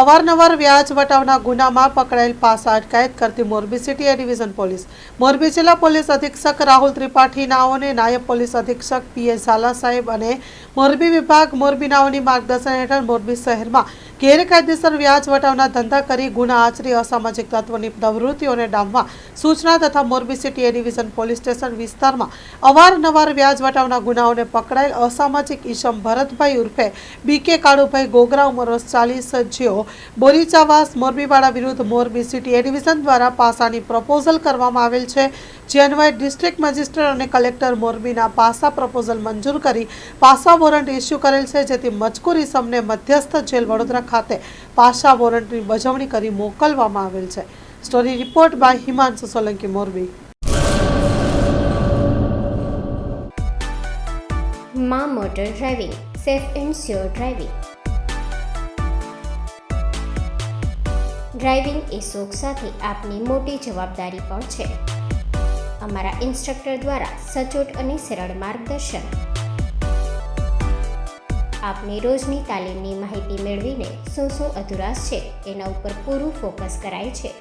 અવારનવાર વ્યાજ વટાવના ગુનામાં પકડાયેલ પાસા અટકાયત કરતી મોરબી સિટી એ ડિવિઝન પોલીસ મોરબી જિલ્લા પોલીસ અધિક્ષક રાહુલ ત્રિપાઠી નાઓને નાયબ પોલીસ અધિક્ષક પીએ ઝાલા સાહેબ અને મોરબી વિભાગ મોરબી નાઓની માર્ગદર્શન હેઠળ મોરબી શહેરમાં ગેરકાયદેસર વ્યાજ વટાવના ધંધા કરી ગુના આચરી અસામાજિક તત્વોની પ્રવૃત્તિઓને ડામવા સૂચના તથા મોરબી સિટી એ ડિવિઝન પોલીસ સ્ટેશન વિસ્તારમાં અવારનવાર વ્યાજ વટાવના ગુનાઓને પકડાયેલ અસામાજિક ઈસમ ભરતભાઈ ઉર્ફે બીકે કાળુભાઈ ગોગરા ઉંમર વર્ષ 40 જેઓ બોરીચાવાસ મોરબીવાડા વિરુદ્ધ મોરબી સિટી એ ડિવિઝન દ્વારા પાસાની પ્રપોઝલ કરવામાં આવેલ છે, જે અન્વયે ડિસ્ટ્રિક્ટ મેજિસ્ટ્રેટ અને કલેક્ટર મોરબીના પાસા પ્રપોઝલ મંજૂર કરી પાસા વોરંટ ઇસ્યુ કરેલ છે, જેથી મજકૂર ઇસમને મધ્યસ્થ જેલ વડોદરા ખાતે પાસા વોરંટની બજવણી કરી મોકલવામાં આવેલ છે. Story report by Himanshu Solanki, Morbi. માં motor driving, safe and sure driving. Driving એ શોખ સાથે આપની મોટી જવાબદારી પણ છે. અમારા ઇન્સ્ટ્રક્ટર દ્વારા સચોટ અને સરળ માર્ગદર્શન. આપની રોજની તાલીમની માહિતી મેળવીને શું અધુરાશ છે એના ઉપર પૂરું ફોકસ કરાય છે.